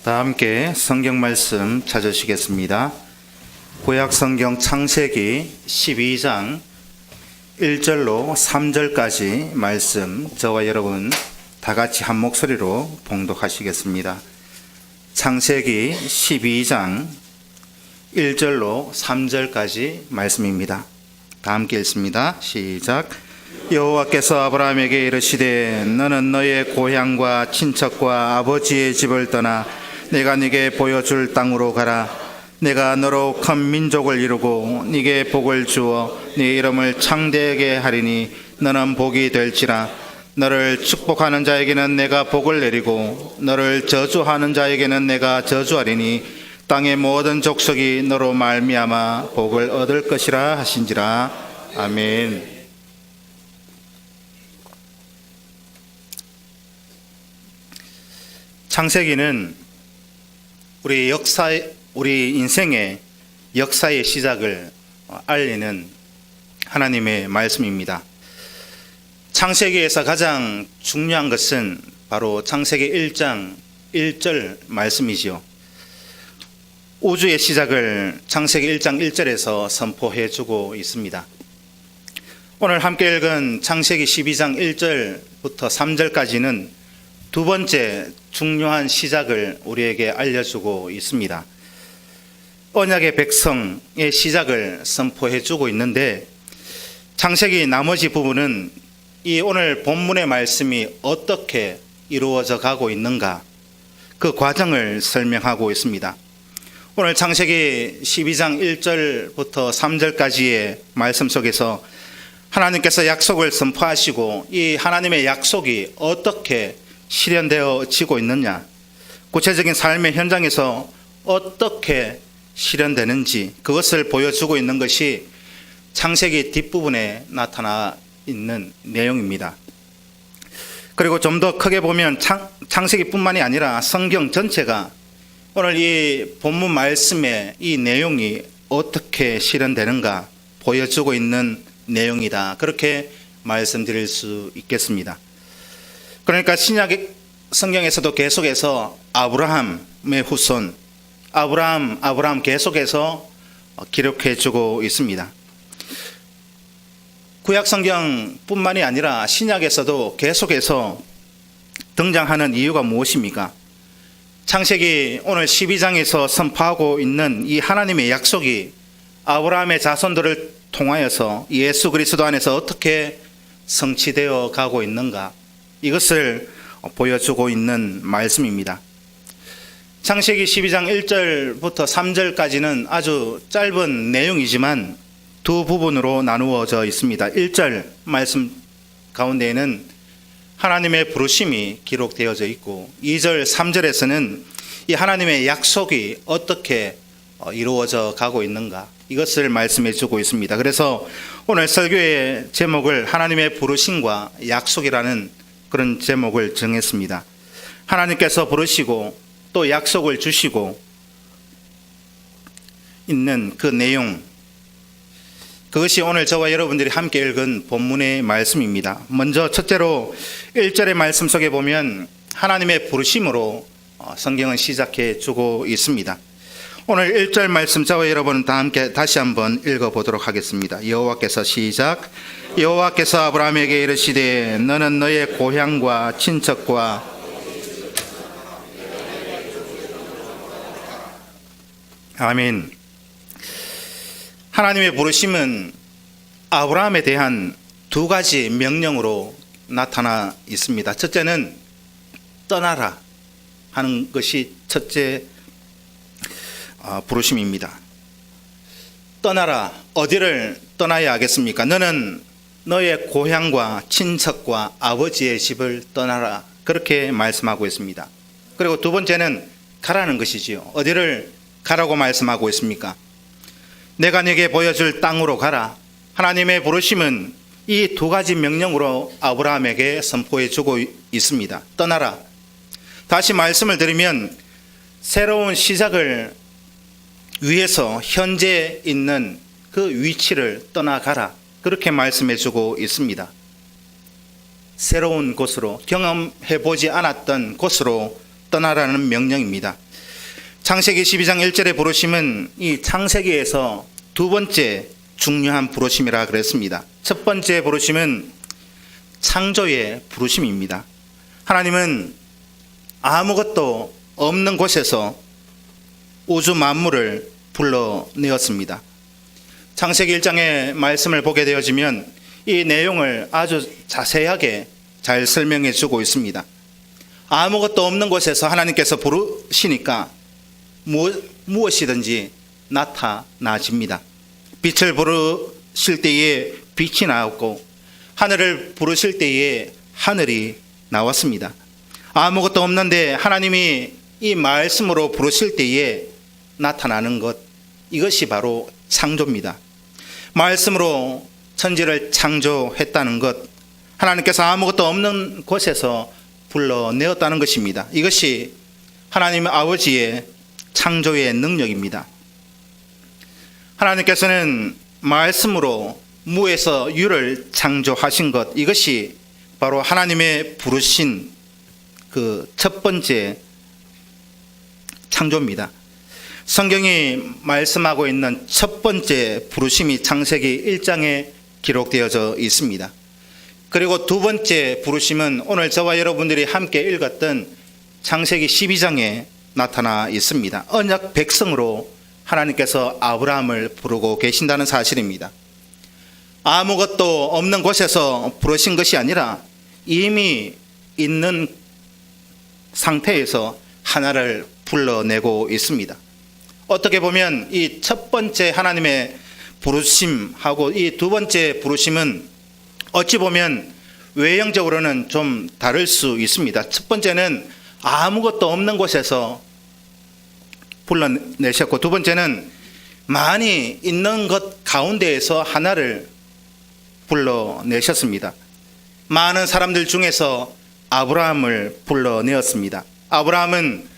다 함께 성경 말씀 찾으시겠습니다. 구약 성경 창세기 12장 1절로 3절까지 말씀 저와 여러분 다 같이 한 목소리로 봉독하시겠습니다. 창세기 12장 1절로 3절까지 말씀입니다. 다 함께 읽습니다. 시작. 여호와께서 아브라함에게 이르시되 너는 너의 고향과 친척과 아버지의 집을 떠나 내가 네게 보여줄 땅으로 가라. 내가 너로 큰 민족을 이루고 네게 복을 주어 네 이름을 창대하게 하리니 너는 복이 될지라. 너를 축복하는 자에게는 내가 복을 내리고 너를 저주하는 자에게는 내가 저주하리니 땅의 모든 족속이 너로 말미암아 복을 얻을 것이라 하신지라. 아멘. 창세기는 우리 인생의 역사의 시작을 알리는 하나님의 말씀입니다. 창세기에서 가장 중요한 것은 바로 창세기 1장 1절 말씀이지요. 우주의 시작을 창세기 1장 1절에서 선포해 주고 있습니다. 오늘 함께 읽은 창세기 12장 1절부터 3절까지는 두 번째 중요한 시작을 우리에게 알려주고 있습니다. 언약의 백성의 시작을 선포해 주고 있는데, 창세기 나머지 부분은 이 오늘 본문의 말씀이 어떻게 이루어져 가고 있는가, 그 과정을 설명하고 있습니다. 오늘 창세기 12장 1절부터 3절까지의 말씀 속에서 하나님께서 약속을 선포하시고 이 하나님의 약속이 어떻게 실현되어지고 있느냐, 구체적인 삶의 현장에서 어떻게 실현되는지 그것을 보여주고 있는 것이 창세기 뒷부분에 나타나 있는 내용입니다. 그리고 좀 더 크게 보면 창세기뿐만이 아니라 성경 전체가 오늘 이 본문 말씀의 이 내용이 어떻게 실현되는가 보여주고 있는 내용이다, 그렇게 말씀드릴 수 있겠습니다. 그러니까 신약 성경에서도 계속해서 아브라함의 후손, 아브라함 계속해서 기록해 주고 있습니다. 구약 성경뿐만이 아니라 신약에서도 계속해서 등장하는 이유가 무엇입니까? 창세기 오늘 12장에서 선포하고 있는 이 하나님의 약속이 아브라함의 자손들을 통하여서 예수 그리스도 안에서 어떻게 성취되어 가고 있는가, 이것을 보여주고 있는 말씀입니다. 창세기 12장 1절부터 3절까지는 아주 짧은 내용이지만 두 부분으로 나누어져 있습니다. 1절 말씀 가운데에는 하나님의 부르심이 기록되어져 있고 2절 3절에서는 이 하나님의 약속이 어떻게 이루어져 가고 있는가, 이것을 말씀해 주고 있습니다. 그래서 오늘 설교의 제목을 하나님의 부르심과 약속이라는 그런 제목을 정했습니다. 하나님께서 부르시고 또 약속을 주시고 있는 그 내용, 그것이 오늘 저와 여러분들이 함께 읽은 본문의 말씀입니다. 먼저 첫째로 1절의 말씀 속에 보면 하나님의 부르심으로 성경은 시작해 주고 있습니다. 오늘 1절 말씀 저와 여러분 다 함께 다시 한번 읽어보도록 하겠습니다. 여호와께서 시작. 여호와께서 아브라함에게 이르시되 너는 너의 고향과 친척과 아멘. 하나님의 부르심은 아브라함에 대한 두 가지 명령으로 나타나 있습니다. 첫째는 떠나라 하는 것이 첫째 부르심입니다. 떠나라. 어디를 떠나야 하겠습니까? 너는 너의 고향과 친척과 아버지의 집을 떠나라, 그렇게 말씀하고 있습니다. 그리고 두 번째는 가라는 것이지요. 어디를 가라고 말씀하고 있습니까? 내가 네게 보여줄 땅으로 가라. 하나님의 부르심은 이 두 가지 명령으로 아브라함에게 선포해 주고 있습니다. 떠나라. 다시 말씀을 드리면 새로운 시작을 위해서 현재 있는 그 위치를 떠나가라, 그렇게 말씀해 주고 있습니다. 새로운 곳으로, 경험해 보지 않았던 곳으로 떠나라는 명령입니다. 창세기 12장 1절의 부르심은 이 창세기에서 두 번째 중요한 부르심이라 그랬습니다. 첫 번째 부르심은 창조의 부르심입니다. 하나님은 아무것도 없는 곳에서 우주 만물을 불러내었습니다. 창세기 1장의 말씀을 보게 되어지면 이 내용을 아주 자세하게 잘 설명해 주고 있습니다. 아무것도 없는 곳에서 하나님께서 부르시니까 무엇이든지 나타나집니다. 빛을 부르실 때에 빛이 나왔고 하늘을 부르실 때에 하늘이 나왔습니다. 아무것도 없는데 하나님이 이 말씀으로 부르실 때에 나타나는 것, 이것이 바로 창조입니다. 말씀으로 천지를 창조했다는 것, 하나님께서 아무것도 없는 곳에서 불러내었다는 것입니다. 이것이 하나님 아버지의 창조의 능력입니다. 하나님께서는 말씀으로 무에서 유를 창조하신 것, 이것이 바로 하나님의 부르신 그 첫 번째 창조입니다. 성경이 말씀하고 있는 첫 번째 부르심이 창세기 1장에 기록되어져 있습니다. 그리고 두 번째 부르심은 오늘 저와 여러분들이 함께 읽었던 창세기 12장에 나타나 있습니다. 언약 백성으로 하나님께서 아브라함을 부르고 계신다는 사실입니다. 아무것도 없는 곳에서 부르신 것이 아니라 이미 있는 상태에서 하나를 불러내고 있습니다. 어떻게 보면 이 첫 번째 하나님의 부르심하고 이 두 번째 부르심은 어찌 보면 외형적으로는 좀 다를 수 있습니다. 첫 번째는 아무것도 없는 곳에서 불러내셨고, 두 번째는 많이 있는 것 가운데에서 하나를 불러내셨습니다. 많은 사람들 중에서 아브라함을 불러내었습니다. 아브라함은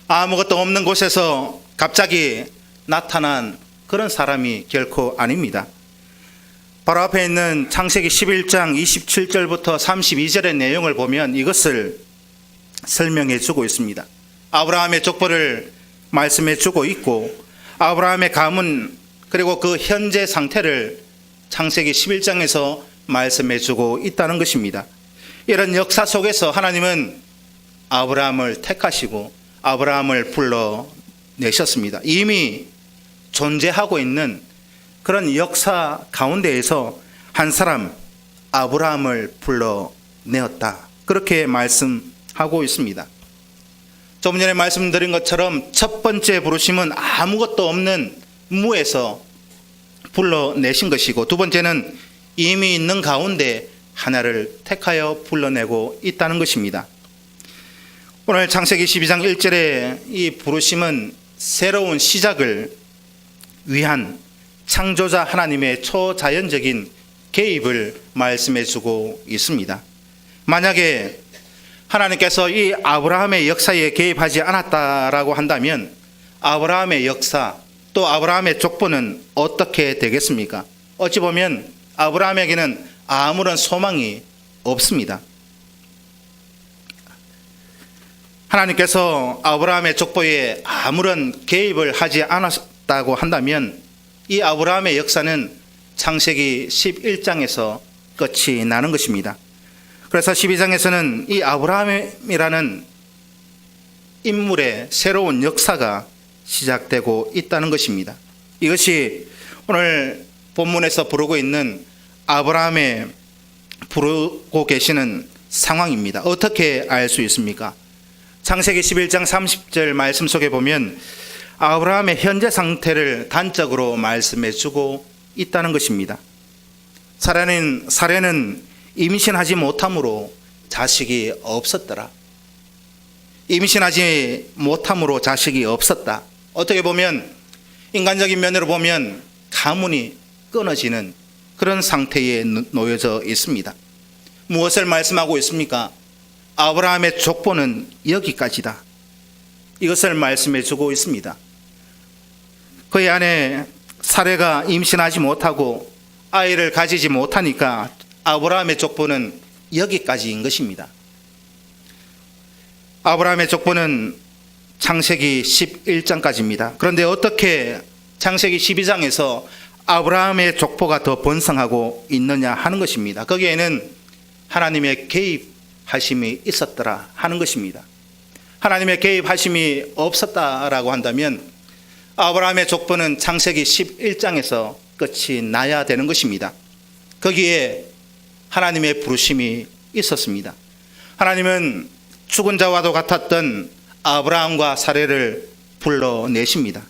아무것도 없는 곳에서 갑자기 나타난 그런 사람이 결코 아닙니다. 바로 앞에 있는 창세기 11장 27절부터 32절의 내용을 보면 이것을 설명해 주고 있습니다. 아브라함의 족보를 말씀해 주고 있고, 아브라함의 가문 그리고 그 현재 상태를 창세기 11장에서 말씀해 주고 있다는 것입니다. 이런 역사 속에서 하나님은 아브라함을 택하시고 아브라함을 불러내셨습니다. 이미 존재하고 있는 그런 역사 가운데에서 한 사람 아브라함을 불러내었다, 그렇게 말씀하고 있습니다. 조금 전에 말씀드린 것처럼 첫 번째 부르심은 아무것도 없는 무에서 불러내신 것이고, 두 번째는 이미 있는 가운데 하나를 택하여 불러내고 있다는 것입니다. 오늘 창세기 12장 1절에 이 부르심은 새로운 시작을 위한 창조자 하나님의 초자연적인 개입을 말씀해 주고 있습니다. 만약에 하나님께서 이 아브라함의 역사에 개입하지 않았다라고 한다면 아브라함의 역사 또 아브라함의 족보는 어떻게 되겠습니까? 어찌 보면 아브라함에게는 아무런 소망이 없습니다. 하나님께서 아브라함의 족보에 아무런 개입을 하지 않았다고 한다면 이 아브라함의 역사는 창세기 11장에서 끝이 나는 것입니다. 그래서 12장에서는 이 아브라함이라는 인물의 새로운 역사가 시작되고 있다는 것입니다. 이것이 오늘 본문에서 부르고 있는 아브라함의 부르고 계시는 상황입니다. 어떻게 알 수 있습니까? 창세기 11장 30절 말씀 속에 보면 아브라함의 현재 상태를 단적으로 말씀해 주고 있다는 것입니다. 사례는 임신하지 못함으로 자식이 없었더라. 임신하지 못함으로 자식이 없었다. 어떻게 보면 인간적인 면으로 보면 가문이 끊어지는 그런 상태에 놓여져 있습니다. 무엇을 말씀하고 있습니까? 아브라함의 족보는 여기까지다, 이것을 말씀해 주고 있습니다. 그의 아내 사레가 임신하지 못하고 아이를 가지지 못하니까 아브라함의 족보는 여기까지인 것입니다. 아브라함의 족보는 창세기 11장까지입니다. 그런데 어떻게 창세기 12장에서 아브라함의 족보가 더 번성하고 있느냐 하는 것입니다. 거기에는 하나님의 개입하심이 있었더라 하는 것입니다. 하나님의 개입하심이 없었다라고 한다면 아브라함의 족보는 창세기 11장에서 끝이 나야 되는 것입니다. 거기에 하나님의 부르심이 있었습니다. 하나님은 죽은 자와도 같았던 아브라함과 사레를 불러내십니다.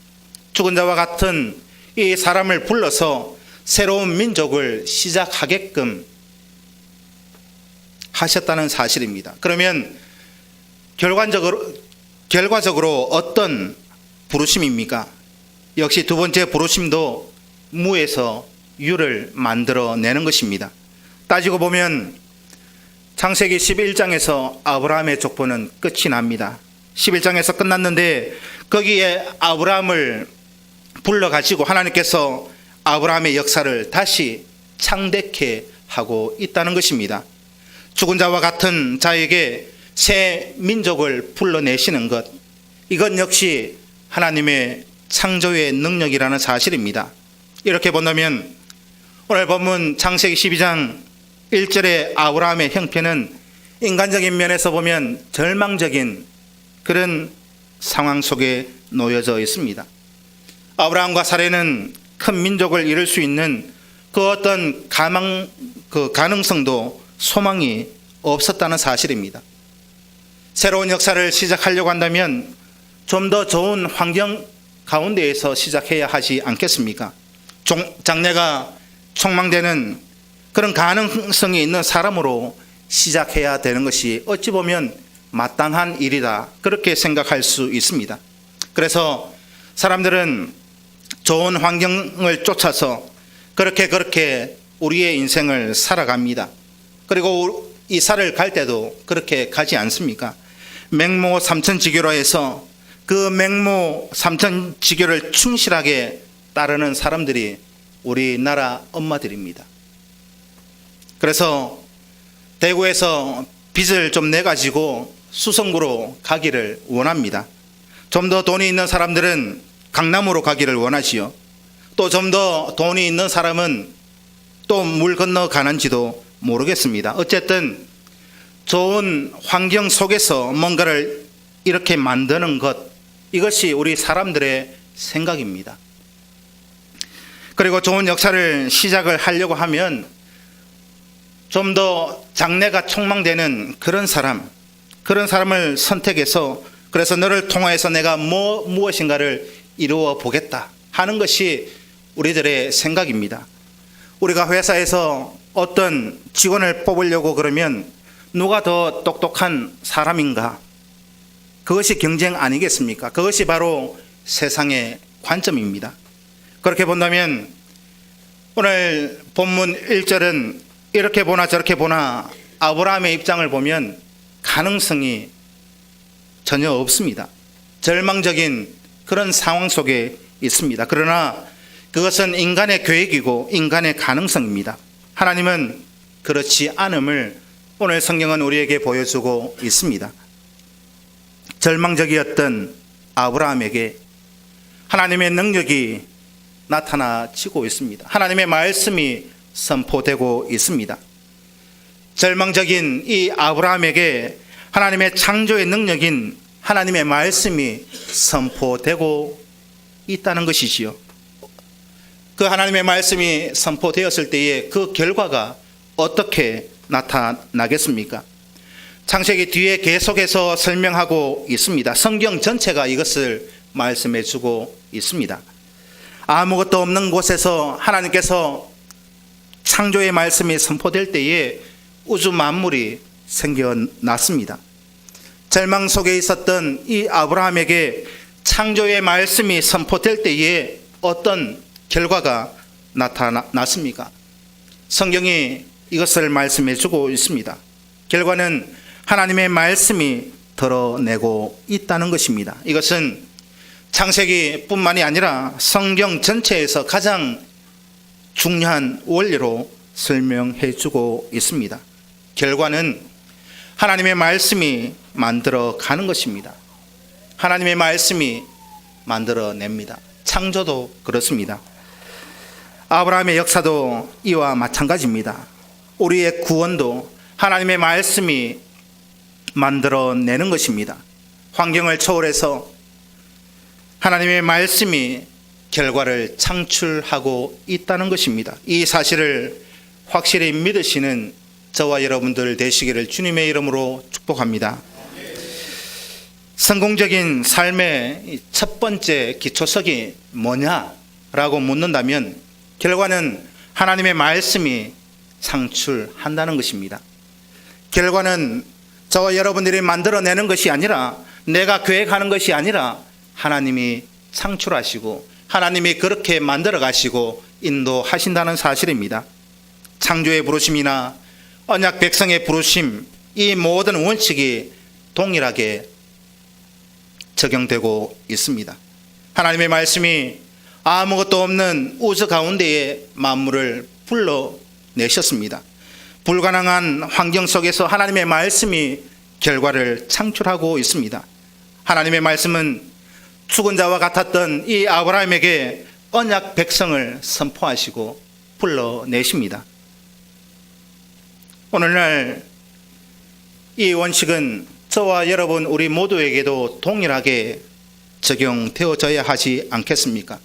죽은 자와 같은 이 사람을 불러서 새로운 민족을 시작하게끔 하셨다는 사실입니다. 그러면 결과적으로 어떤 부르심입니까? 역시 두 번째 부르심도 무에서 유를 만들어내는 것입니다. 따지고 보면 창세기 11장에서 아브라함의 족보는 끝이 납니다. 11장에서 끝났는데 거기에 아브라함을 불러가지고 하나님께서 아브라함의 역사를 다시 창대케 하고 있다는 것입니다. 죽은 자와 같은 자에게 새 민족을 불러내시는 것, 이건 역시 하나님의 창조의 능력이라는 사실입니다. 이렇게 본다면 오늘 본문 창세기 12장 1절의 아브라함의 형편은 인간적인 면에서 보면 절망적인 그런 상황 속에 놓여져 있습니다. 아브라함과 사레는 큰 민족을 이룰 수 있는 그 어떤 가능성도 소망이 없었다는 사실입니다. 새로운 역사를 시작하려고 한다면 좀 더 좋은 환경 가운데에서 시작해야 하지 않겠습니까? 장래가 촉망되는 그런 가능성이 있는 사람으로 시작해야 되는 것이 어찌 보면 마땅한 일이다, 그렇게 생각할 수 있습니다. 그래서 사람들은 좋은 환경을 쫓아서 그렇게 우리의 인생을 살아갑니다. 그리고 이 살을 갈 때도 그렇게 가지 않습니까? 맹모 삼천지교로 해서 그 맹모 삼천지교를 충실하게 따르는 사람들이 우리나라 엄마들입니다. 그래서 대구에서 빚을 좀 내가지고 수성구로 가기를 원합니다. 좀 더 돈이 있는 사람들은 강남으로 가기를 원하지요. 또 좀 더 돈이 있는 사람은 또 물 건너 가는지도 모르겠습니다. 어쨌든 좋은 환경 속에서 뭔가를 이렇게 만드는 것, 이것이 우리 사람들의 생각입니다. 그리고 좋은 역사를 시작을 하려고 하면 좀 더 장래가 촉망되는 그런 사람을 선택해서, 그래서 너를 통하여서 내가 무엇인가를 이루어 보겠다 하는 것이 우리들의 생각입니다. 우리가 회사에서 어떤 직원을 뽑으려고 그러면 누가 더 똑똑한 사람인가? 그것이 경쟁 아니겠습니까? 그것이 바로 세상의 관점입니다. 그렇게 본다면 오늘 본문 1절은 이렇게 보나 저렇게 보나 아브라함의 입장을 보면 가능성이 전혀 없습니다. 절망적인 그런 상황 속에 있습니다. 그러나 그것은 인간의 계획이고 인간의 가능성입니다. 하나님은 그렇지 않음을 오늘 성경은 우리에게 보여주고 있습니다. 절망적이었던 아브라함에게 하나님의 능력이 나타나지고 있습니다. 하나님의 말씀이 선포되고 있습니다. 절망적인 이 아브라함에게 하나님의 창조의 능력인 하나님의 말씀이 선포되고 있다는 것이지요. 그 하나님의 말씀이 선포되었을 때에 그 결과가 어떻게 나타나겠습니까? 창세기 뒤에 계속해서 설명하고 있습니다. 성경 전체가 이것을 말씀해 주고 있습니다. 아무것도 없는 곳에서 하나님께서 창조의 말씀이 선포될 때에 우주 만물이 생겨났습니다. 절망 속에 있었던 이 아브라함에게 창조의 말씀이 선포될 때에 어떤 결과가 나타났습니까? 성경이 이것을 말씀해 주고 있습니다. 결과는 하나님의 말씀이 드러내고 있다는 것입니다. 이것은 창세기뿐만이 아니라 성경 전체에서 가장 중요한 원리로 설명해 주고 있습니다. 결과는 하나님의 말씀이 만들어 가는 것입니다. 하나님의 말씀이 만들어냅니다. 창조도 그렇습니다. 아브라함의 역사도 이와 마찬가지입니다. 우리의 구원도 하나님의 말씀이 만들어내는 것입니다. 환경을 초월해서 하나님의 말씀이 결과를 창출하고 있다는 것입니다. 이 사실을 확실히 믿으시는 저와 여러분들 되시기를 주님의 이름으로 축복합니다. 성공적인 삶의 첫 번째 기초석이 뭐냐라고 묻는다면 결과는 하나님의 말씀이 창출한다는 것입니다. 결과는 저와 여러분들이 만들어내는 것이 아니라, 내가 계획하는 것이 아니라 하나님이 창출하시고 하나님이 그렇게 만들어 가시고 인도하신다는 사실입니다. 창조의 부르심이나 언약 백성의 부르심, 이 모든 원칙이 동일하게 적용되고 있습니다. 하나님의 말씀이 아무것도 없는 우주 가운데에 만물을 불러내셨습니다. 불가능한 환경 속에서 하나님의 말씀이 결과를 창출하고 있습니다. 하나님의 말씀은 죽은 자와 같았던 이 아브라함에게 언약 백성을 선포하시고 불러내십니다. 오늘날 이 원칙은 저와 여러분 우리 모두에게도 동일하게 적용되어져야 하지 않겠습니까?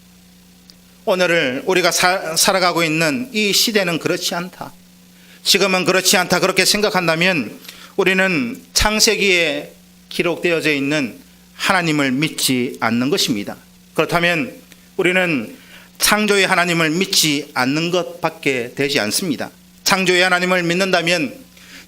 오늘을 우리가 살아가고 있는 이 시대는 그렇지 않다, 지금은 그렇지 않다, 그렇게 생각한다면 우리는 창세기에 기록되어져 있는 하나님을 믿지 않는 것입니다. 그렇다면 우리는 창조의 하나님을 믿지 않는 것밖에 되지 않습니다. 창조의 하나님을 믿는다면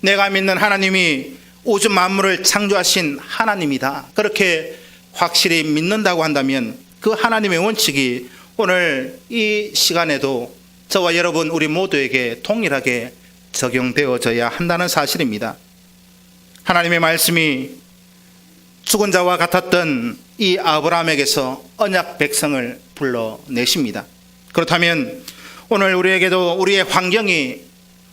내가 믿는 하나님이 우주 만물을 창조하신 하나님이다, 그렇게 확실히 믿는다고 한다면 그 하나님의 원칙이 오늘 이 시간에도 저와 여러분 우리 모두에게 동일하게 적용되어져야 한다는 사실입니다. 하나님의 말씀이 죽은 자와 같았던 이 아브라함에게서 언약 백성을 불러내십니다. 그렇다면 오늘 우리에게도 우리의 환경이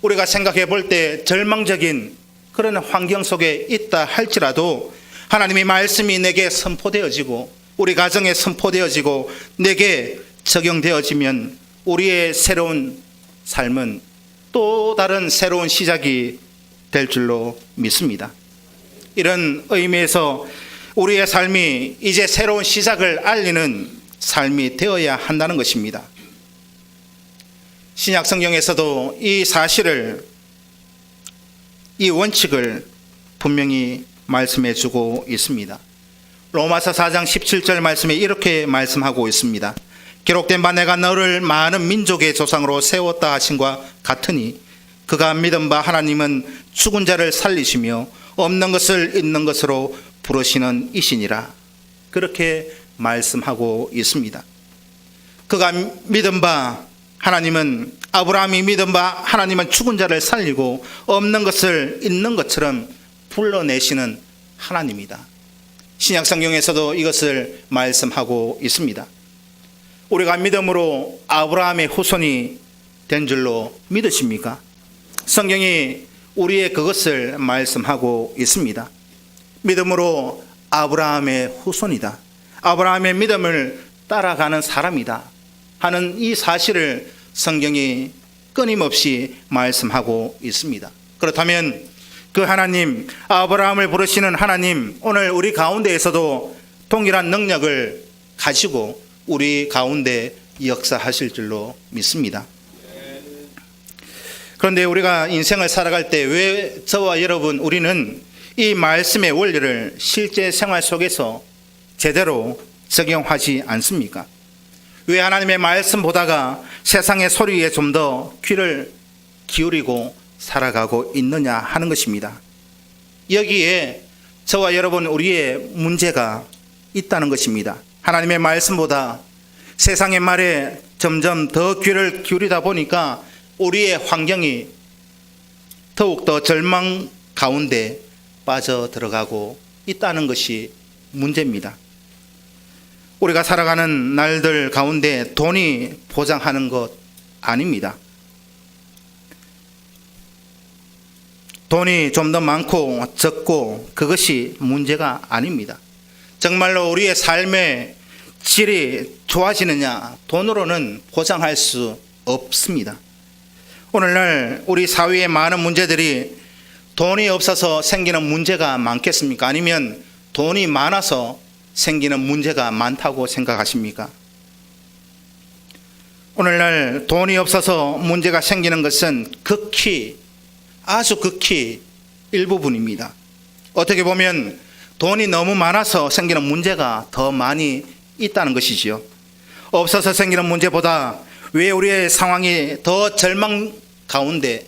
우리가 생각해 볼 때 절망적인 그런 환경 속에 있다 할지라도 하나님의 말씀이 내게 선포되어지고 우리 가정에 선포되어지고 내게 적용되어지면 우리의 새로운 삶은 또 다른 새로운 시작이 될 줄로 믿습니다. 이런 의미에서 우리의 삶이 이제 새로운 시작을 알리는 삶이 되어야 한다는 것입니다. 신약 성경에서도 이 사실을, 이 원칙을 분명히 말씀해 주고 있습니다. 로마서 4장 17절 말씀에 이렇게 말씀하고 있습니다. 기록된 바 내가 너를 많은 민족의 조상으로 세웠다 하신과 같으니 그가 믿은 바 하나님은 죽은 자를 살리시며 없는 것을 있는 것으로 부르시는 이시니라, 그렇게 말씀하고 있습니다. 그가 믿은 바 하나님은, 아브라함이 믿은 바 하나님은 죽은 자를 살리고 없는 것을 있는 것처럼 불러내시는 하나님이다. 신약 성경에서도 이것을 말씀하고 있습니다. 우리가 믿음으로 아브라함의 후손이 된 줄로 믿으십니까? 성경이 우리의 그것을 말씀하고 있습니다. 믿음으로 아브라함의 후손이다, 아브라함의 믿음을 따라가는 사람이다 하는 이 사실을 성경이 끊임없이 말씀하고 있습니다. 그렇다면 그 하나님, 아브라함을 부르시는 하나님, 오늘 우리 가운데에서도 동일한 능력을 가지고 우리 가운데 역사하실 줄로 믿습니다. 그런데 우리가 인생을 살아갈 때 왜 저와 여러분 우리는 이 말씀의 원리를 실제 생활 속에서 제대로 적용하지 않습니까? 왜 하나님의 말씀 보다가 세상의 소리에 좀 더 귀를 기울이고 살아가고 있느냐 하는 것입니다. 여기에 저와 여러분 우리의 문제가 있다는 것입니다. 하나님의 말씀보다 세상의 말에 점점 더 귀를 기울이다 보니까 우리의 환경이 더욱더 절망 가운데 빠져 들어가고 있다는 것이 문제입니다. 우리가 살아가는 날들 가운데 돈이 보장하는 것 아닙니다. 돈이 좀 더 많고 적고 그것이 문제가 아닙니다. 정말로 우리의 삶의 질이 좋아지느냐, 돈으로는 보장할 수 없습니다. 오늘날 우리 사회의 많은 문제들이 돈이 없어서 생기는 문제가 많겠습니까? 아니면 돈이 많아서 생기는 문제가 많다고 생각하십니까? 오늘날 돈이 없어서 문제가 생기는 것은 아주 극히 일부분입니다. 어떻게 보면 돈이 너무 많아서 생기는 문제가 더 많이 있다는 것이지요. 없어서 생기는 문제보다 왜 우리의 상황이 더 절망 가운데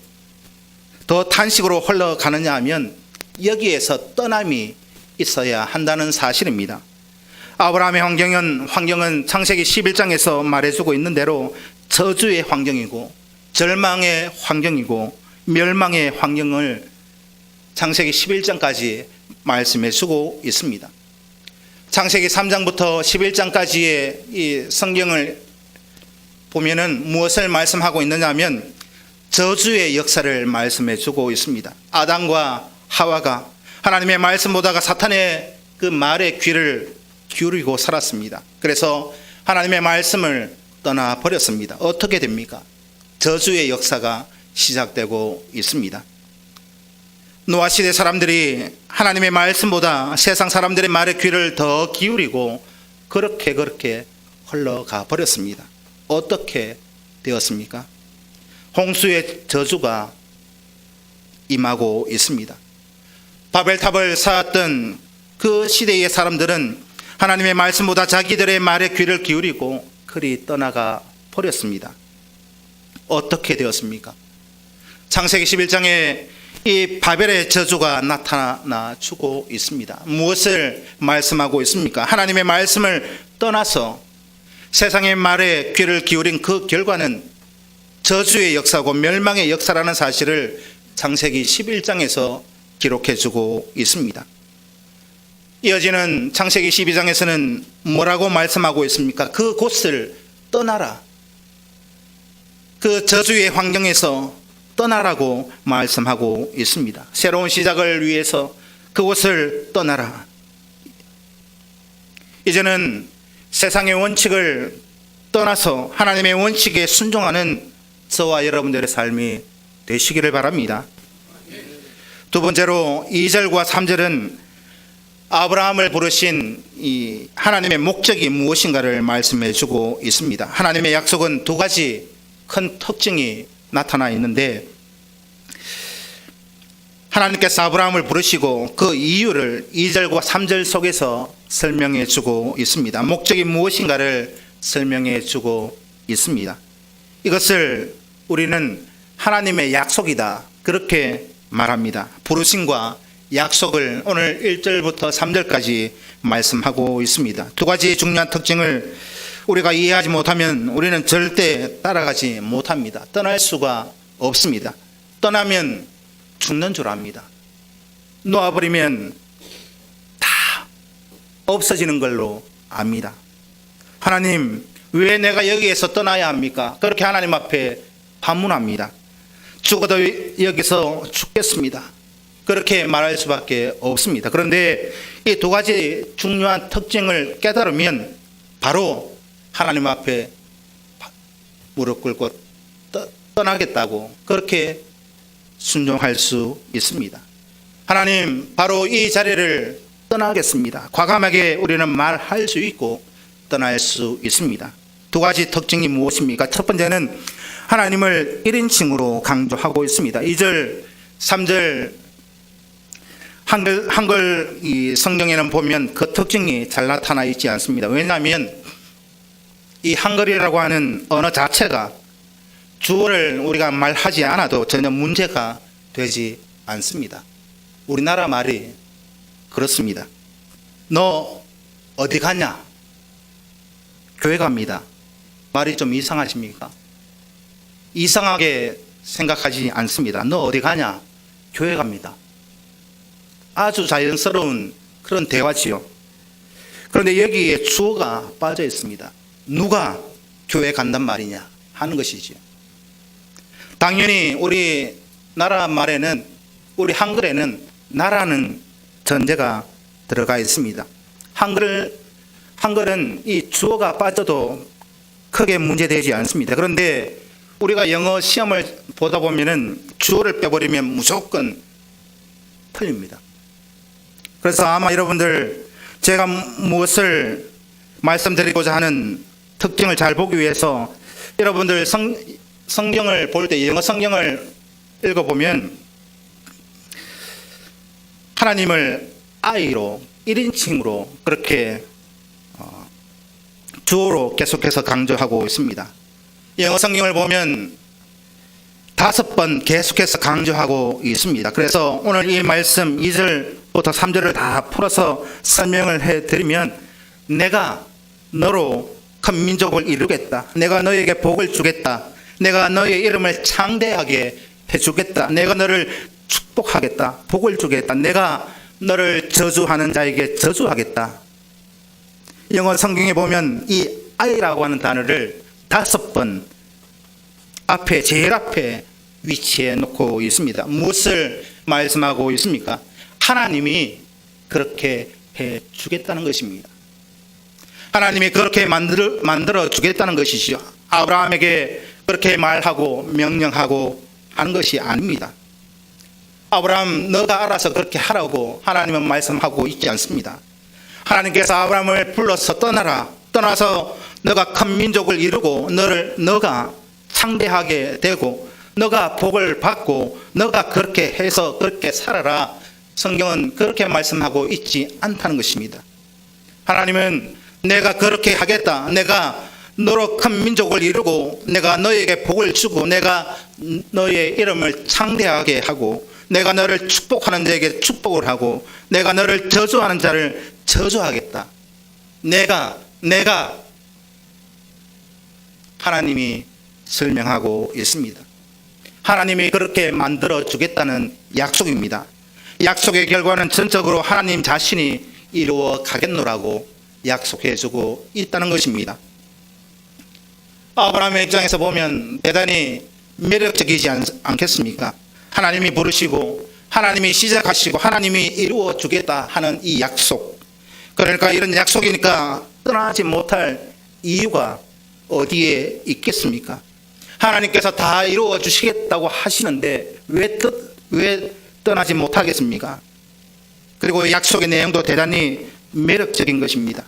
더 탄식으로 흘러가느냐 하면 여기에서 떠남이 있어야 한다는 사실입니다. 아브라함의 환경은 창세기 11장에서 말해주고 있는 대로 저주의 환경이고 절망의 환경이고 멸망의 환경을 창세기 11장까지 말씀해주고 있습니다. 창세기 3장부터 11장까지의 이 성경을 보면은 무엇을 말씀하고 있느냐 하면 저주의 역사를 말씀해주고 있습니다. 아담과 하와가 하나님의 말씀 보다가 사탄의 그 말에 귀를 기울이고 살았습니다. 그래서 하나님의 말씀을 떠나버렸습니다. 어떻게 됩니까? 저주의 역사가 시작되고 있습니다. 노아 시대 사람들이 하나님의 말씀보다 세상 사람들의 말에 귀를 더 기울이고 그렇게 흘러가 버렸습니다. 어떻게 되었습니까? 홍수의 저주가 임하고 있습니다. 바벨탑을 쌓았던 그 시대의 사람들은 하나님의 말씀보다 자기들의 말에 귀를 기울이고 그리 떠나가 버렸습니다. 어떻게 되었습니까? 창세기 11장에 이 바벨의 저주가 나타나 주고 있습니다. 무엇을 말씀하고 있습니까? 하나님의 말씀을 떠나서 세상의 말에 귀를 기울인 그 결과는 저주의 역사고 멸망의 역사라는 사실을 창세기 11장에서 기록해 주고 있습니다. 이어지는 창세기 12장에서는 뭐라고 말씀하고 있습니까? 그 곳을 떠나라. 그 저주의 환경에서 떠나라고 말씀하고 있습니다. 새로운 시작을 위해서 그곳을 떠나라. 이제는 세상의 원칙을 떠나서 하나님의 원칙에 순종하는 저와 여러분들의 삶이 되시기를 바랍니다. 두 번째로 2절과 3절은 아브라함을 부르신 이 하나님의 목적이 무엇인가를 말씀해 주고 있습니다. 하나님의 약속은 두 가지 큰 특징이 나타나 있는데 하나님께서 아브라함을 부르시고 그 이유를 2절과 3절 속에서 설명해 주고 있습니다. 목적이 무엇인가를 설명해 주고 있습니다. 이것을 우리는 하나님의 약속이다 그렇게 말합니다. 부르심과 약속을 오늘 1절부터 3절까지 말씀하고 있습니다. 두 가지 중요한 특징을 우리가 이해하지 못하면 우리는 절대 따라가지 못합니다. 떠날 수가 없습니다. 떠나면 죽는 줄 압니다. 놓아버리면 다 없어지는 걸로 압니다. 하나님, 왜 내가 여기에서 떠나야 합니까? 그렇게 하나님 앞에 반문합니다. 죽어도 여기서 죽겠습니다. 그렇게 말할 수밖에 없습니다. 그런데 이 두 가지 중요한 특징을 깨달으면 바로 하나님 앞에 무릎 꿇고 떠나겠다고 그렇게 순종할 수 있습니다. 하나님, 바로 이 자리를 떠나겠습니다. 과감하게 우리는 말할 수 있고 떠날 수 있습니다. 두 가지 특징이 무엇입니까? 첫 번째는 하나님을 1인칭으로 강조하고 있습니다. 2절, 3절 한글 이 성경에는 보면 그 특징이 잘 나타나 있지 않습니다. 왜냐하면 이 한글이라고 하는 언어 자체가 주어를 우리가 말하지 않아도 전혀 문제가 되지 않습니다. 우리나라 말이 그렇습니다. 너 어디 가냐? 교회 갑니다. 말이 좀 이상하십니까? 이상하게 생각하지 않습니다. 너 어디 가냐? 교회 갑니다. 아주 자연스러운 그런 대화지요. 그런데 여기에 주어가 빠져 있습니다. 누가 교회 간단 말이냐 하는 것이지요. 당연히 우리 나라 말에는, 우리 한글에는 나라는 전제가 들어가 있습니다. 한글은 이 주어가 빠져도 크게 문제되지 않습니다. 그런데 우리가 영어 시험을 보다 보면은 주어를 빼버리면 무조건 틀립니다. 그래서 아마 여러분들 제가 무엇을 말씀드리고자 하는 특징을 잘 보기 위해서 여러분들 성경을 볼 때 영어 성경을 읽어보면 하나님을 I로 1인칭으로 그렇게 주어로 계속해서 강조하고 있습니다. 영어 성경을 보면 5번 계속해서 강조하고 있습니다. 그래서 오늘 이 말씀 2절부터 3절을 다 풀어서 설명을 해드리면 내가 너로 큰 민족을 이루겠다. 내가 너에게 복을 주겠다. 내가 너의 이름을 창대하게 해주겠다. 내가 너를 축복하겠다. 복을 주겠다. 내가 너를 저주하는 자에게 저주하겠다. 영어 성경에 보면 이 I라고 하는 단어를 5번 앞에 제일 앞에 위치해 놓고 있습니다. 무엇을 말씀하고 있습니까? 하나님이 그렇게 해 주겠다는 것입니다. 하나님이 그렇게 만들어 주겠다는 것이죠. 아브라함에게 그렇게 말하고 명령하고 하는 것이 아닙니다. 아브라함 너가 알아서 그렇게 하라고 하나님은 말씀하고 있지 않습니다. 하나님께서 아브라함을 불러서 떠나서 너가 큰 민족을 이루고 너가 창대하게 되고 너가 복을 받고 너가 그렇게 해서 그렇게 살아라. 성경은 그렇게 말씀하고 있지 않다는 것입니다. 하나님은 내가 그렇게 하겠다. 내가 너로 큰 민족을 이루고 내가 너에게 복을 주고 내가 너의 이름을 창대하게 하고 내가 너를 축복하는 자에게 축복을 하고 내가 너를 저주하는 자를 저주하겠다. 내가 하나님이 설명하고 있습니다. 하나님이 그렇게 만들어 주겠다는 약속입니다. 약속의 결과는 전적으로 하나님 자신이 이루어 가겠노라고 약속해 주고 있다는 것입니다. 아브라함의 입장에서 보면 대단히 매력적이지 않겠습니까? 하나님이 부르시고 하나님이 시작하시고 하나님이 이루어 주겠다 하는 이 약속. 그러니까 이런 약속이니까 떠나지 못할 이유가 어디에 있겠습니까? 하나님께서 다 이루어 주시겠다고 하시는데 왜 떠나지 못하겠습니까? 그리고 약속의 내용도 대단히 매력적인 것입니다.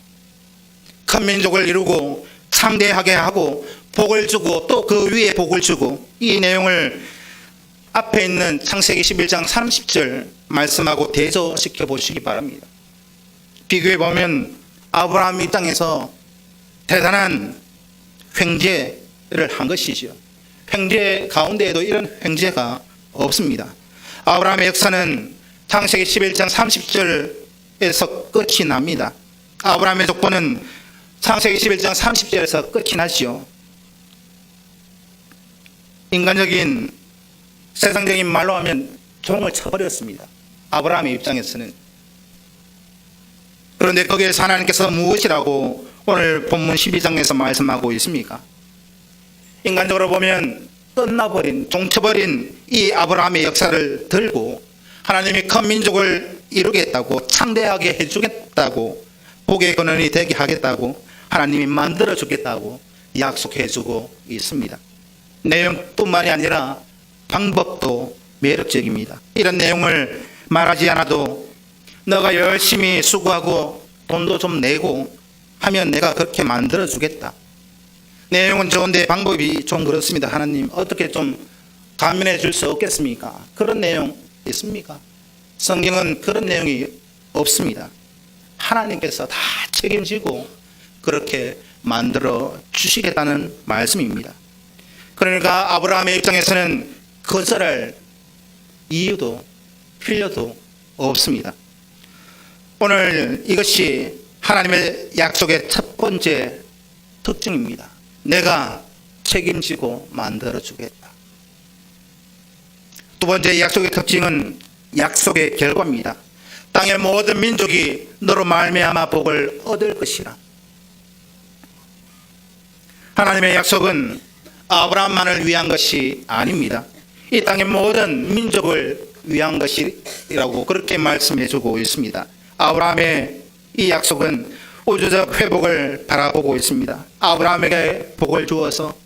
큰 민족을 이루고 창대하게 하고 복을 주고 또 그 위에 복을 주고 이 내용을 앞에 있는 창세기 11장 30절 말씀하고 대조시켜 보시기 바랍니다. 비교해 보면 아브라함 입장에서 대단한 횡재를 한 것이죠. 횡재 가운데에도 이런 횡재가 없습니다. 아브라함의 역사는 창세기 11장 30절에서 끝이 납니다. 아브라함의 족보는 창세기 11장 30절에서 끝이 나죠. 인간적인 세상적인 말로 하면 종을 쳐버렸습니다. 아브라함의 입장에서는. 그런데 거기에서 하나님께서 무엇이라고 오늘 본문 12장에서 말씀하고 있습니까? 인간적으로 보면 떠나버린 종쳐버린 이 아브라함의 역사를 들고 하나님이 큰 민족을 이루겠다고 창대하게 해주겠다고 복의 근원이 되게 하겠다고 하나님이 만들어 주겠다고 약속해 주고 있습니다. 내용뿐만이 아니라 방법도 매력적입니다. 이런 내용을 말하지 않아도 너가 열심히 수고하고 돈도 좀 내고 하면 내가 그렇게 만들어 주겠다. 내용은 좋은데 방법이 좀 그렇습니다. 하나님 어떻게 좀 감면해 줄 수 없겠습니까? 그런 내용 있습니까? 성경은 그런 내용이 없습니다. 하나님께서 다 책임지고 그렇게 만들어 주시겠다는 말씀입니다. 그러니까 아브라함의 입장에서는 거절할 이유도 필요도 없습니다. 오늘 이것이 하나님의 약속의 첫 번째 특징입니다. 내가 책임지고 만들어 주겠다. 두 번째 약속의 특징은 약속의 결과입니다. 땅의 모든 민족이 너로 말미암아 복을 얻을 것이라. 하나님의 약속은 아브라함만을 위한 것이 아닙니다. 이 땅의 모든 민족을 위한 것이라고 그렇게 말씀해 주고 있습니다. 아브라함의 이 약속은 우주적 회복을 바라보고 있습니다. 아브라함에게 복을 주어서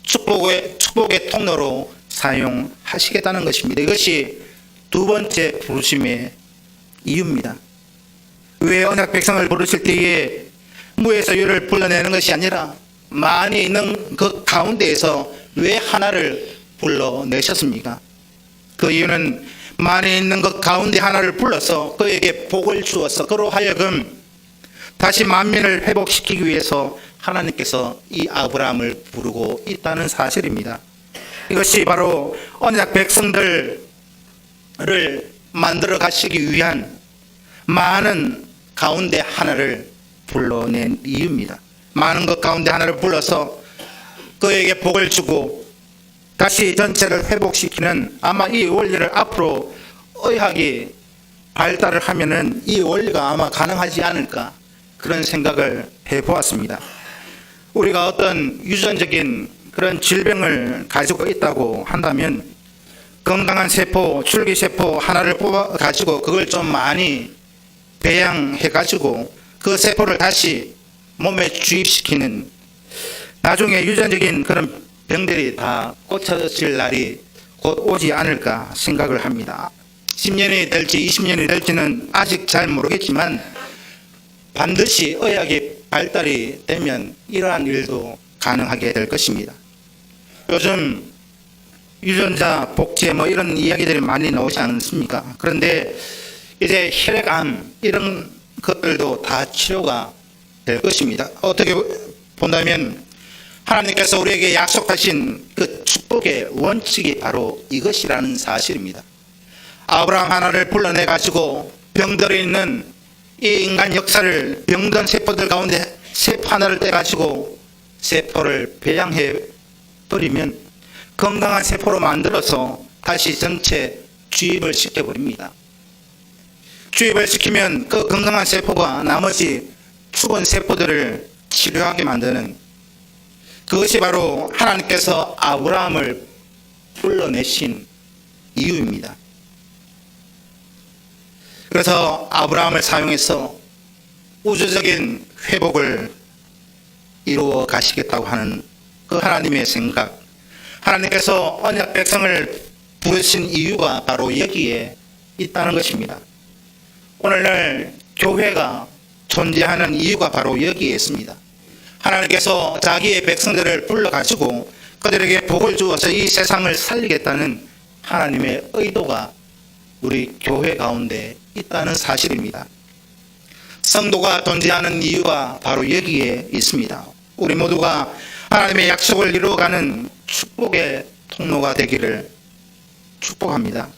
축복의 통로로 사용하시겠다는 것입니다. 이것이 두 번째 부르심의 이유입니다. 왜 언약 백성을 부르실 때에 무에서 유를 불러내는 것이 아니라 많이 있는 그 가운데에서 왜 하나를 불러내셨습니까? 그 이유는 많이 있는 그 가운데 하나를 불러서 그에게 복을 주어서 그로 하여금 다시 만민을 회복시키기 위해서 하나님께서 이 아브라함을 부르고 있다는 사실입니다. 이것이 바로 언약 백성들을 만들어 가시기 위한 많은 가운데 하나를 불러낸 이유입니다. 많은 것 가운데 하나를 불러서 그에게 복을 주고 다시 전체를 회복시키는, 아마 이 원리를 앞으로 의학이 발달을 하면은 이 원리가 아마 가능하지 않을까, 그런 생각을 해보았습니다. 우리가 어떤 유전적인 그런 질병을 가지고 있다고 한다면 건강한 세포, 줄기세포 하나를 뽑아 가지고 그걸 좀 많이 배양해 가지고 그 세포를 다시 몸에 주입시키는, 나중에 유전적인 그런 병들이 다 고쳐질 날이 곧 오지 않을까 생각을 합니다. 10년이 될지 20년이 될지는 아직 잘 모르겠지만 반드시 의학이 발달이 되면 이러한 일도 가능하게 될 것입니다. 요즘 유전자 복제 이런 이야기들이 많이 나오지 않습니까? 그런데 이제 혈액암 이런 것들도 다 치료가 될 것입니다. 어떻게 본다면 하나님께서 우리에게 약속하신 그 축복의 원칙이 바로 이것이라는 사실입니다. 아브라함 하나를 불러내 가지고 병들어 있는 이 인간 역사를, 병든 세포들 가운데 세포 하나를 떼 가지고 세포를 배양해 버리면 건강한 세포로 만들어서 다시 전체 주입을 시켜버립니다. 주입을 시키면 그 건강한 세포가 나머지 죽은 세포들을 치료하게 만드는, 그것이 바로 하나님께서 아브라함을 불러내신 이유입니다. 그래서 아브라함을 사용해서 우주적인 회복을 이루어 가시겠다고 하는 그 하나님의 생각, 하나님께서 언약 백성을 부르신 이유가 바로 여기에 있다는 것입니다. 오늘날 교회가 존재하는 이유가 바로 여기에 있습니다. 하나님께서 자기의 백성들을 불러가지고 그들에게 복을 주어서 이 세상을 살리겠다는 하나님의 의도가 우리 교회 가운데 있다는 사실입니다. 성도가 존재하는 이유가 바로 여기에 있습니다. 우리 모두가 하나님의 약속을 이루어가는 축복의 통로가 되기를 축복합니다.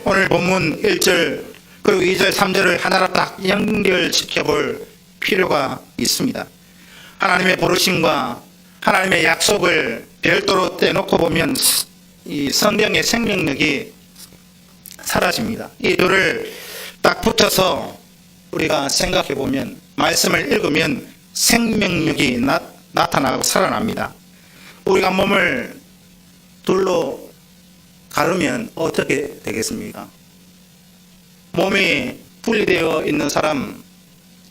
오늘 본문 1절 그리고 2절 3절을 하나로 딱 연결시켜 볼 필요가 있습니다. 하나님의 부르심과 하나님의 약속을 별도로 떼놓고 보면 이 성경의 생명력이 사라집니다. 이 둘을 딱 붙여서 우리가 생각해 보면, 말씀을 읽으면 생명력이 나타나고 살아납니다. 우리가 몸을 둘로 가르면 어떻게 되겠습니까? 몸이 분리되어 있는 사람,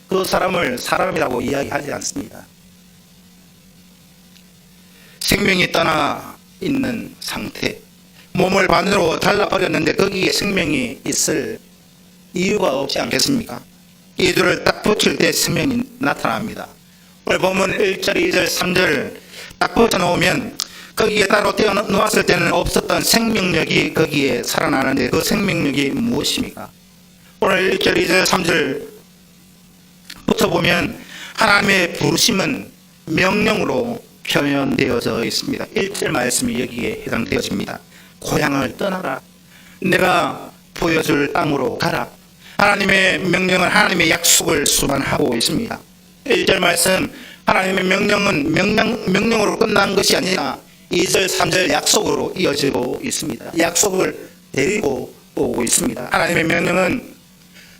그 사람을 사람이라고 이야기하지 않습니다. 생명이 떠나 있는 상태, 몸을 반으로 잘라버렸는데 거기에 생명이 있을 이유가 없지 않겠습니까? 이 둘을 딱 붙일 때 생명이 나타납니다. 오늘 보면 1절, 2절, 3절 딱 붙여놓으면 거기에 따로 떼어놓았을 때는 없었던 생명력이 거기에 살아나는데 그 생명력이 무엇입니까? 오늘 1절, 2절, 3절 붙여보면 하나님의 부르심은 명령으로 표현되어져 있습니다. 1절 말씀이 여기에 해당되어집니다. 고향을 떠나라. 내가 보여줄 땅으로 가라. 하나님의 명령은 하나님의 약속을 수반하고 있습니다. 1절 말씀, 하나님의 명령은 명령으로 끝난 것이 아니라 2절, 3절 약속으로 이어지고 있습니다. 약속을 데리고 오고 있습니다. 하나님의 명령은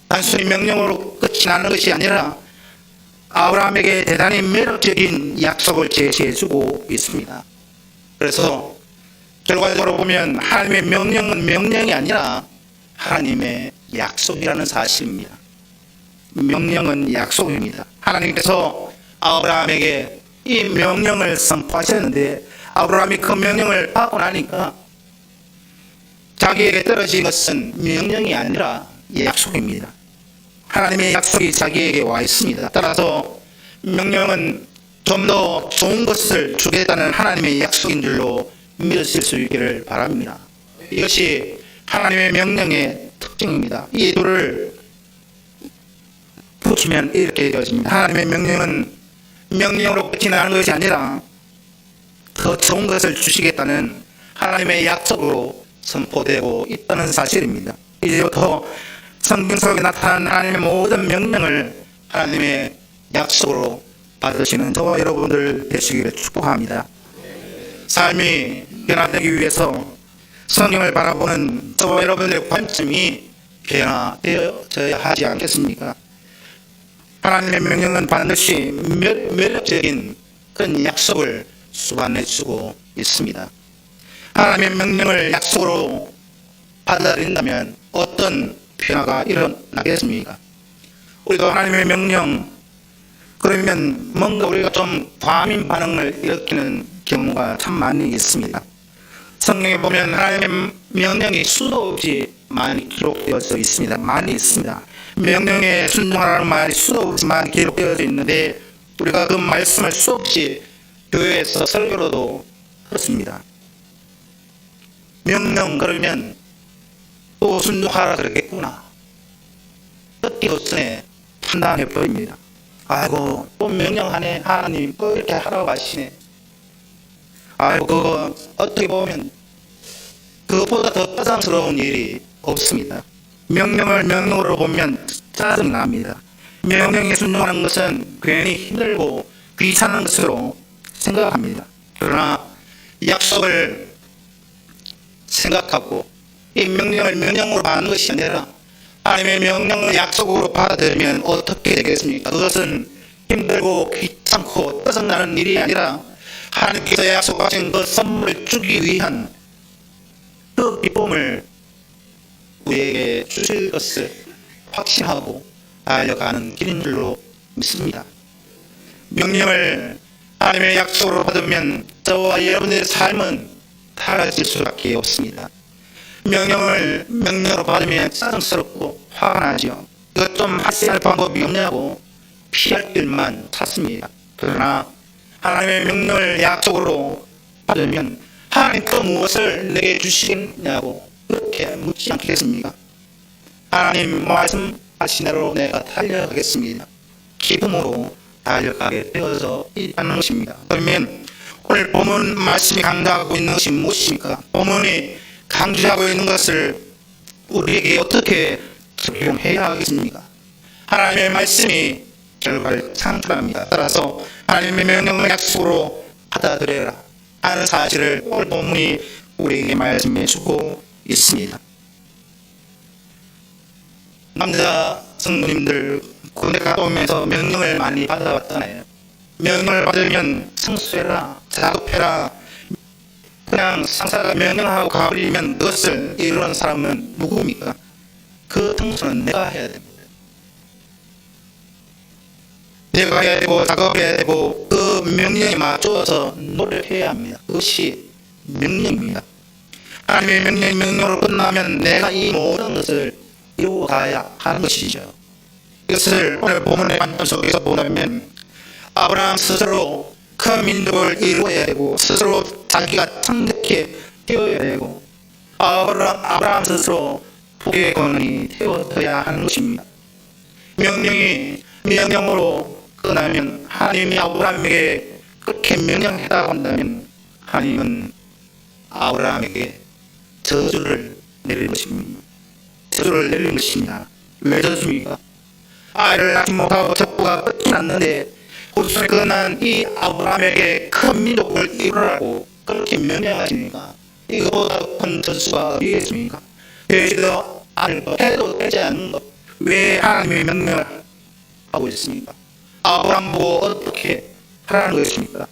단순히 명령으로 끝이 나는 것이 아니라 아브라함에게 대단히 매력적인 약속을 제시해주고 있습니다. 그래서 결과적으로 보면 하나님의 명령은 명령이 아니라 하나님의 약속이라는 사실입니다. 명령은 약속입니다. 하나님께서 아브라함에게 이 명령을 선포하셨는데 아브라함이 그 명령을 받고 나니까 자기에게 떨어진 것은 명령이 아니라 약속입니다. 하나님의 약속이 자기에게 와 있습니다. 따라서 명령은 좀 더 좋은 것을 주겠다는 하나님의 약속인 줄로 믿으실 수 있기를 바랍니다. 이것이 하나님의 명령의 특징입니다. 이 둘을 붙이면 이렇게 되어집니다. 하나님의 명령은 명령으로 끝이 나는 것이 아니라 더 좋은 것을 주시겠다는 하나님의 약속으로 선포되고 있다는 사실입니다. 이제부터 성경 속에 나타난 하나님의 모든 명령을 하나님의 약속으로 받으시는 저와 여러분들 되시기를 축복합니다. 삶이 변화되기 위해서 성경을 바라보는 저와 여러분들의 관점이 변화되어져야 하지 않겠습니까? 하나님의 명령은 반드시 매력적인 그런 약속을 수반해주고 있습니다. 하나님의 명령을 약속으로 받아들인다면 어떤 변화가 일어나겠습니까? 우리도 하나님의 명령 그러면 뭔가 우리가 좀 과민 반응을 일으키는 경우가 참 많이 있습니다. 성경에 보면 하나님의 명령이 수도 없이 많이 기록되어져 있습니다. 많이 있습니다. 명령에 순종하라는 말이 수도 없이 많이 기록되어져 있는데 우리가 그 말씀을 수없이 교회에서 설교로도 그렇습니다. 명령 그러면 또 순종하라 그러겠구나. 듣기 전에 판단해 버립니다. 아이고 또 명령하네. 하나님 또 이렇게 하라고 하시네. 아이고 그거 어떻게 보면 그것보다 더 짜증스러운 일이 없습니다. 명령을 명령으로 보면 짜증납니다. 명령에 순종하는 것은 괜히 힘들고 귀찮은 것으로 생각합니다. 그러나 약속을 생각하고 이 명령을 명령으로 받는 것이 아니라 하나님의 명령을 약속으로 받아들이면 어떻게 되겠습니까? 그것은 힘들고 귀찮고 짜증나는 일이 아니라 하나님께서 약속하신 그 선물을 주기 위한 그 기쁨을 우리에게 주실 것을 확신하고 달려가는 길인 줄로 믿습니다. 명령을 하나님의 약속으로 받으면 저와 여러분의 삶은 달라질 수밖에 없습니다. 명령을 명령으로 받으면 짜증스럽고 화가 나죠. 이것 좀 할수 방법이 없냐고 피할 길만 찾습니다. 그러나 하나님의 명령을 약속으로 받으면 하나님 또 무엇을 내게 주시겠냐고 그렇게 묻지 않겠습니까? 하나님 말씀하신 대로 내가 달려가겠습니다. 기쁨으로 달려가게 되어서 있다는 것입니다. 그러면 오늘 본문 말씀이 강조하고 있는 것이 무엇입니까? 본문이 강조하고 있는 것을 우리에게 어떻게 적용해야 하겠습니까? 하나님의 말씀이 결과를 창출합니다. 따라서 하나님의 명령을 약속으로 받아들여라 하는 사실을 오늘 본문이 우리에게 말씀해 주고 있습니다. 남자 성도님들 군대 갔다 오면서 명령을 많이 받아왔잖아요. 명령을 받으면 성수해라, 작업해라. 그냥 상사가 명령하고 가버리면 그것을 이루는 사람은 누구입니까? 그 청소는 내가 해야 됩니다. 내가 해야 되고 작업해야 되고 그 명령에 맞춰서 노력해야 합니다. 그것이 명령입니다. 하나님의 명령으로 끝나면 내가 이 모든 것을 이루어가야 하는 것이죠. 이것을 오늘 본문의 관점 속에서 보면 아브라함 스스로 큰 민족을 이루어야 되고 스스로 자기가 창대케 되어야 되고 아브라함 스스로 복의 권한이 되어야 하는 것입니다. 명령이 명령으로 끝나면 하나님이 아브라함에게 그렇게 명령했다고 한다면 하나님은 아브라함에게 저주를 내릴 것입니다. 저주를 내릴 것입니다. 왜 저주입니까? 아이를 낳지 못하고 첩부가 끝이 났는데 후손이 끝난 이 아브라함에게 큰 민족을 이루라고 그렇게 명령하십니까? 이거보다 큰 저주가 어디 있습니까? 되지도 않고 해도 되지 않는 것 왜 하나님의 명령을 하고 있습니까? 아브라함 보고 어떻게 하라는 것입니까?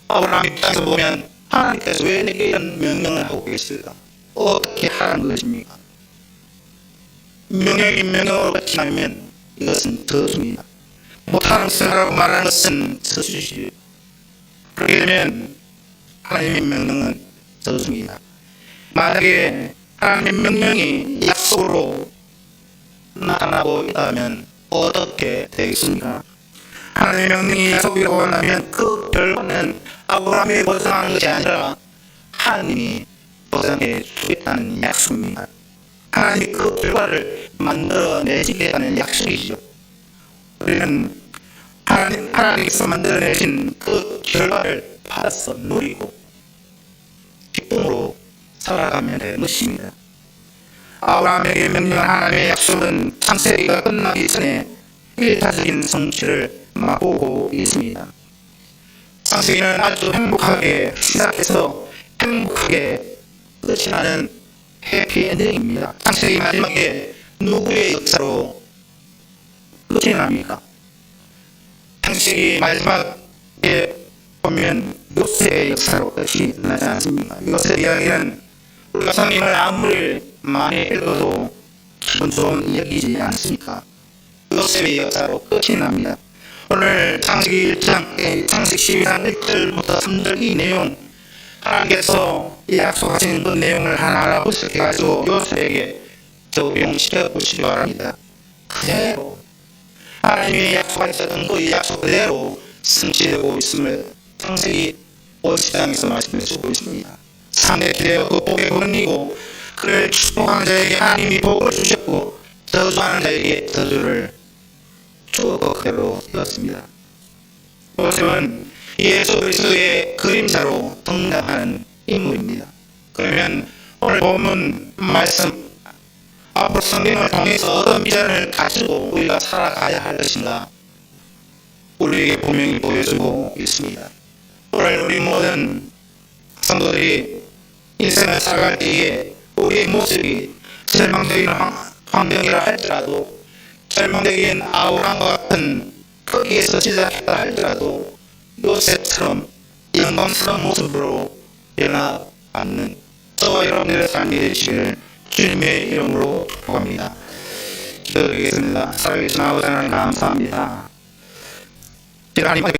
아브라함 입장에서 보면 하나님께서 왜 내게 이런 명령을 하고 계실까? 어떻게 하라는 것입니까? 명령이 명령으로 끝이 나면 이것은 저주입니다. 못하는 것을 하라고 말하는 것은 저주시오. 그렇게 되면 하나님의 명령은 저주입니다. 만약에 하나님의 명령이 약속으로 나타나고 있다면 어떻게 되겠습니까? 하나님의 명령이 약속이라고 한다면 그 결과는 아브라함이 보장하는 것이 아니라 하나님이 보장해 주겠다는 약속입니다. 하나님이 그 결과를 만들어내시겠다는 약속이죠. 우리는 하나님께서 만들어내신 그 결과를 받아서 누리고 기쁨으로 살아가면 되는 것입니다. 아브라함에게 명령한 하나님의 약속은 창세기가 끝나기 전에 일차적인 성취를 맛보고 있습니다. 창세기는 아주 행복하게 시작해서 행복하게 끝이 나는 해피엔딩입니다. 창세기 마지막에 누구의 역사로 끝이 납니까? 창세기 마지막에 보면 요셉의 역사로 끝이 나지 않습니까? 요셉 이야기는 우리가 성경을 아무리 많이 읽어도 기분 좋은 이야기이지 않습니까? 요셉의 역사로 끝이 납니다. 오늘 창세기 1장, 창세기 12장 1절부터 3절 이 내용, 하나님께서 약속하신 그 내용을 하나하나 분석해가지고 요셉에게 적용시켜 보시기 바랍니다. 그대로 하나님이 약속하셨던 그 약속 그대로 성취되고 있음을 창세기 5장에서 말씀해 주고 있습니다. 상대 기대어 그 복에 걸리고 그를 축복하는 자에게 하나님이 복을 주셨고 저주하는 자에게 저주를 주고 그대로 되었습니다. 요셉은 예수 그리스도의 그림자로 등장하는 인물입니다. 그러면 오늘 본문 말씀 앞으로 성경을 통해서 어떤 비전을 가지고 우리가 살아가야 할 것인가 우리에게 분명히 보여주고 있습니다. 오늘 우리 모든 성도들이 인생을 살아갈 때에 우리의 모습이 절망적인 환경이라 할지라도 절망적인 아브라함과 같은 거기에서 시작했다 할지라도 요셉처럼 영광스러운 모습으로 변화받는 저와 여러분들의 삶이 되시기를 주님의 이름으로 축복합니다. 기도드리겠습니다. 살아계신 아버지 하나님 감사합니다. 하나님